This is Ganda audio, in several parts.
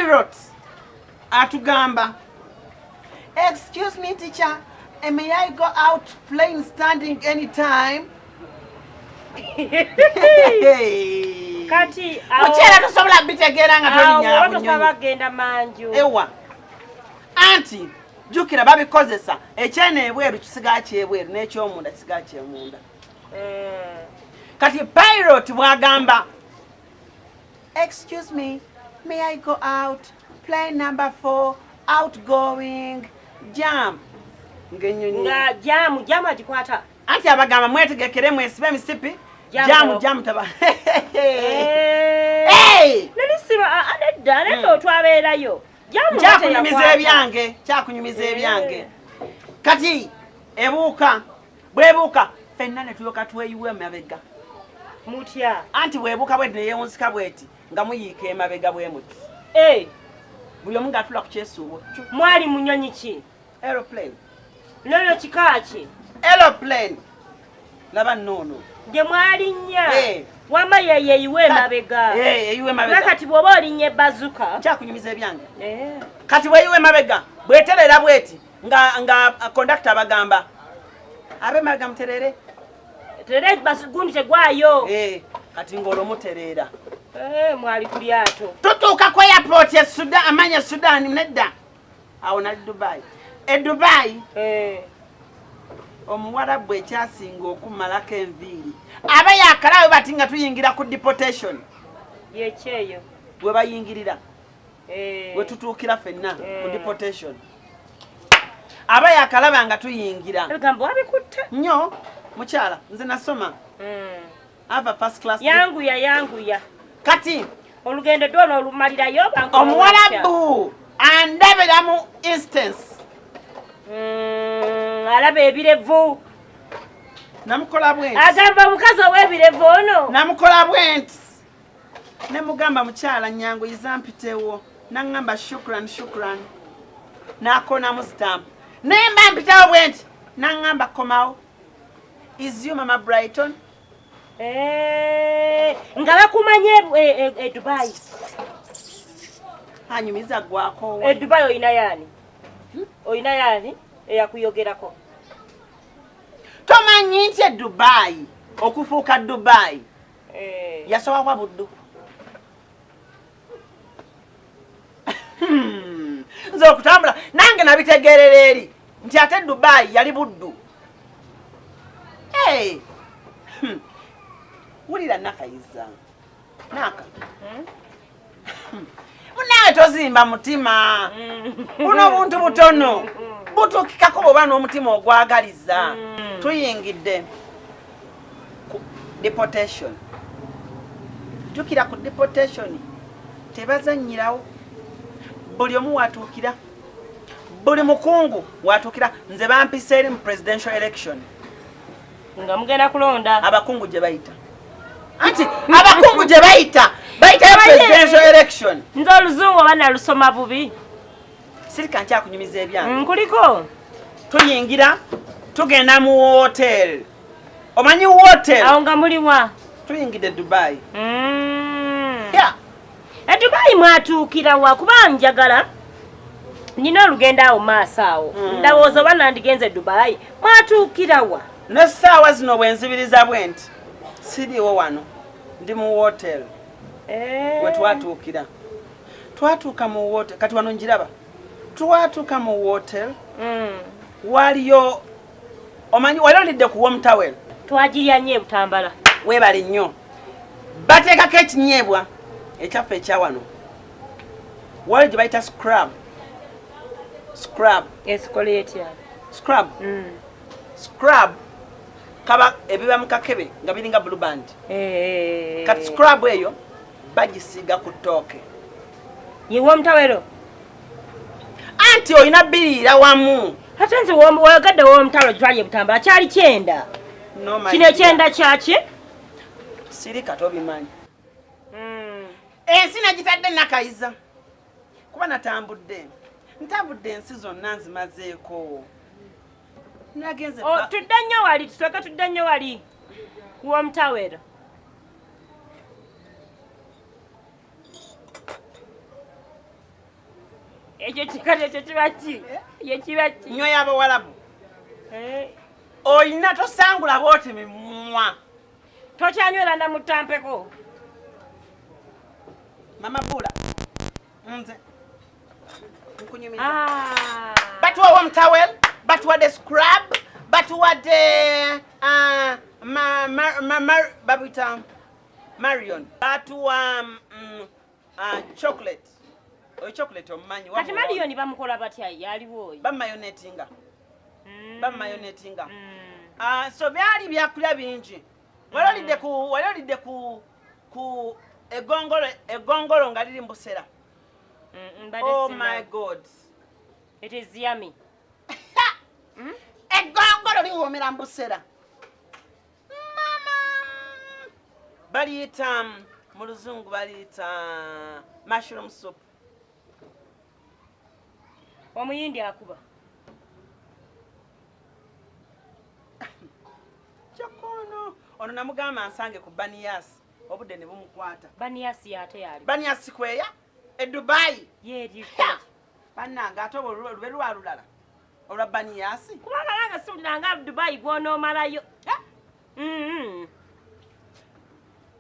pilot atugamba, excuse me teacher, may I go out playing standing anytime? Kati mukyala tosobola bitegeera nga tolinnya bunyonyi bagenda manju ewa anti jukira babikozesa ekyene ebweru kisiga kyebweru n'ekyomunda kisiga kyemunda kati pilot bwagamba, excuse me, may I go out plane number 4 outgoing jam ngenyonyi nga jam agikwata anti abagamba mwetegekere mwesibe emisipi jam taba nalisiba adda leso twabeerayo kyakunyumiza ebyange kati bwebuuka fenna ne tuyoka tweyiwa emabega mutya anti bwebuuka bweti neyewunsika bweti nga muyiika emabega bwe muti buli omu ng'atula ku kyesuubo mwali munyonyi ki aeroplane nono kikaaki aeroplane laba noono gye mwalinnya wama yeyiwa emabega kati bw'oba olinnya ebbazuka kyakunyumiza ebyange kati bweyiwa emabega bweterera bweti nga kondakita bagamba ab'emabega muterere terere gundi tegwayo kati ng'olwo mutereera mwali ku lyato tutuuka ku airport ya Sudan amanya Sudan nedda awo nali Dubai Dubai omuwarabu ekyasinga okumalako enviiri aba yakalawe bati nga tuyingira ku deportation yekyeyo bwe bayingirira bwe tutuukira ffenna ku deportation aba yakalaba nga tuyingira nnyo mukyala nze nasoma ava first class yanguya kati olugendo dwono olumalirayo omuwarabu andabira mu instance alaba ebirevu namukola bwenti agamba omukazi ow'ebirevu ono namukola bwenti nemugamba mukyala nyanguyiza mpitewo naŋŋamba shukran n'akonamu stamp nemba mpitewo bwenti naŋŋamba komawo is you Maama Brighton nga bakumanye Dubai anyumiza gwako Dubai oyina yani eyakuyogerako tomanyi nti Dubai okufuuka Dubai yasowa kwa buddu nze okutambula nange nabitegerera eri nti ate Dubai yali buddu wulira Nakayiza naka munawe tozimba mutima buno buntu butono butuukikako bwoba n'omutima ogwagaliza tuyingidde ku deportation jukira ku deportation tebazannyirawo buli omu watuukira buli mukungu watuukira nze bampisa eri mu presidential election nga mugenda kulonda abakungu gye bayita anti abakungu gye bayita presidential election nze oluzungu oba nalusoma bubi sirika nkyakunyumiza ebyange nkuliko tuyingira tugenda mu hotel omanyi hotel awo nga muliwa tuyingidde Dubai Dubai mwatuukira wa kuba njagala nina olugendo awo maaso awo ndowooza oba nandigenze Dubai mwatuukira wa n'essaawa zino bwe nzibiriza bwenti siriiwo wano ndi mu hotel we twatuukira twatuuka mu hotel kati wano njiraba twatuuka mu hotel waliyo omanyi wali olidde ku warm towel twagirya nnyo ebutambala weebale nnyo bateekako ekinyeebwa ekyaffe ekya wano wali gye bayita scrub kaba ebiba mu kakebe nga biringa blue band kati scrub eyo bagisiiga ku ttooke yewa omutawero anti olina biriira wamu ate nze wayagadde w'omutawero gyetwali ebutambala kyali kyenda kino ekyenda kyaki siri kati obimanyi ensi nagitadde Nakayiza kuba ntambudde ensi zonna nzimazeeko nagenze tudde nnyo wali tusooke tudde nnyo wali w'omutawero ekyo kikati ekyo kiba ki ye kiba ki nnyo y'abawalabu oyina tosangula bwoti mimwa tokyanywera na mutampeko mama bula nze nkunyumiza batuwa omtawel batuwa de scrub batuwa de babita Marion batuwa chocolate oyo chocolate omumanyi kati Marion bamukola batya yaliwo oyo bamayonetinga so byali byakulya bingi walolidde ku egongolo nga liri mbusera oh my god it is yummy egongolo liwomera mbusera mama baliyita mu luzungu baliyita mushroom soup omuyindi akuba kyokono ono namugamba nsange ku baniyasi obudde ne bumukwata baniyasi yate yali baniyasi kweya e Dubai yeriko bannanga ate olube lwalulala olwa baniyasi kubanga langa siwuliranga Dubai gwonoomalayo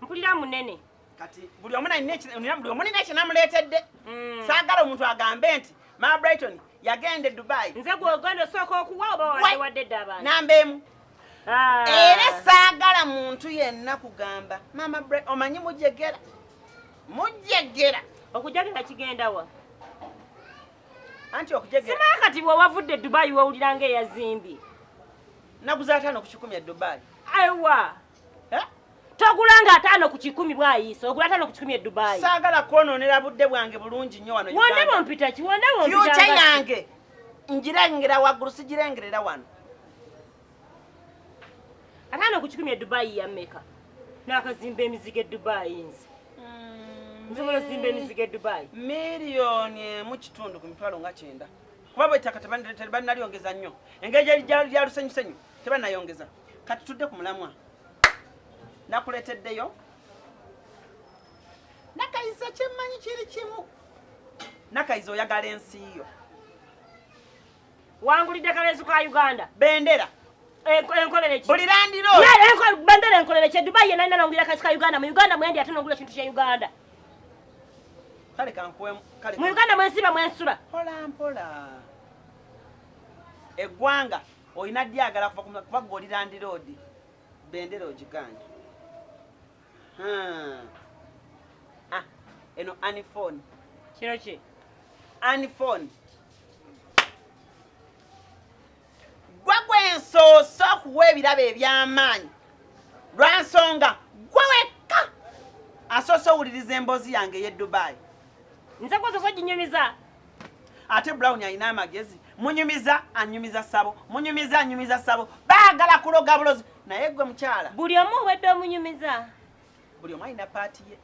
mpulira munene kati buli omu nina ekinamuleetedde saagala omuntu agambe nti Maama Brighton yagenda e Dubai nze gwogenda osooka okuwa oba wawadde dde abantu nambeemu era saagala muntu yenna kugamba Maama Brighton omanyi mujegera okujagera kigenda wa anti okujegera simaa kati bwewavudde Dubai wawuliranga eyazimbye naguza 5 ku 10 e Dubai aiwa togulanga 5 ku 10 bwayisa ogula 5 ku 10 e Dubai saagala kwonoonera budde bwange bulungi nnyo wano wonde bompita ki wonde bompita future yange njirengera waggulu sigirengerera wano 5 ku 10 e Dubai yameka nakazimba emizigo e Dubai nsobola zimba emizigo e Dubai miliyoni mu kitundu ku mitwalo nga 9 kuba bwetaka tebannalyongeza nnyo engeri gyalusenyusenyu tebannayongeza kati tudde ku mulamwa nakuleeteddeyo Nakayiza kyemmanyi kiri kimu Nakayiza oyagala ensi yo wangulidde kaleesu ka Uganda bendera enkolere ki buli landiro bendera enkolere ki Dubai yena nalongulira kaleesu ka Uganda mu Uganda mwendi ate nongulira kintu kya Uganda kale kankuwemu kale mu Uganda mwensiba mwensula mpola eggwanga olina dyagala kuva goli landiroodi bendera ogiganja eno anifone kino ki anifone gwe gwensoosa okuwa ebirabo eby'amaanyi lwansonga gwe wekka asoose owuliriza emboozi yange ey'e Dubai nze gwososo ginyumiza ate Brown alina amagezi munyumiza anyumiza sabo munyumiza anyumiza sabo baagala kuloga bulozi naye gwe mukyala buli omu obadde omunyumiza buli omu alina paati ye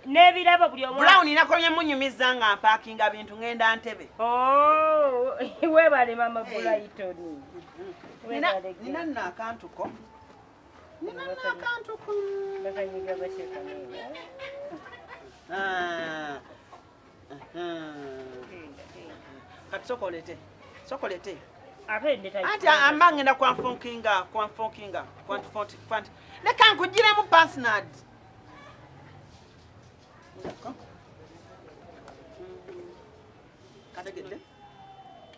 n'ebirabo buli omu Brown nakomye munyumiza nga mpaakinga bintu ngenda Ntebe weebale Maama Brighton nina nno akantuko kati sokolete anti amba ngenda kwanfunkinga leka nkugiremu pasnad kategedde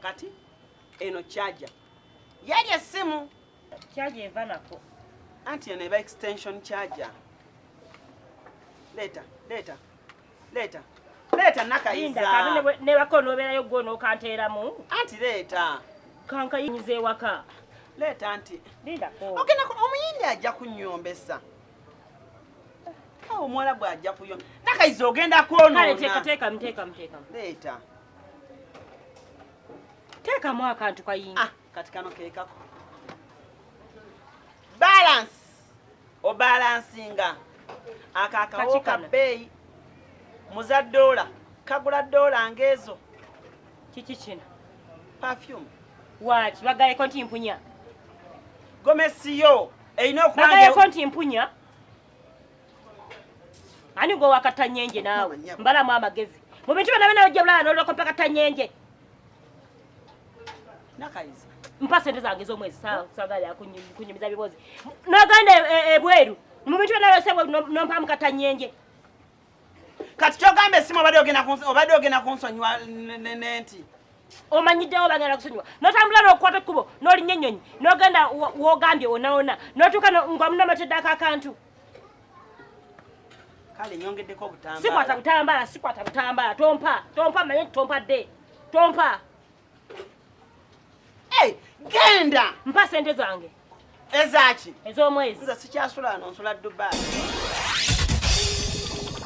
kati eno charger yali essimu charger eva nako anti eno eba extension charger leta Nakayiza nebako nobeerayo gwo n'okanteeramu anti leta kankayinyiza ewaka leta anti lindako ogenda omuyindi ajja kunnyombesa omuwala bw'ajja kuyo Nakayiza ogenda kwonoona teekamu leta teekamu akantu kayingi kati kano keekako balance obalansinga akakawo ka bbeeyi muza $1 kagula $1 ng'ezo kiki kino perfume waki bagayeko nti mpunya gomesiyo erina bagayeko nti mpunya ani gwe wakata nnyenje naawe mbalamu amagezi mu bintu byonna bina ojja bulala n'olyoka mpaka tanyenje. Nakayiza mpa sente zange z'omwezi saagala kunyumiza bibozi n'ogenda ebweru mu bintu byonna byose nompamu katanyenje. Kati kyogamba esimu obadde ogenda kunsonyiwa nenti omanyiddewo bagenda kusonyiwa n'otambula n'okukwata ekkubo n'olinnya ennyonyi n'ogenda w'ogambye wonna n'otuuka ng'omunamateddeako akantu. kale nyongeddeko obutambala. sikwata butambala tompa manye nti tompadde tompa. Genda mpa sente zange ezaki ez'omwezi. nze sikyasula wano nsula Dubai.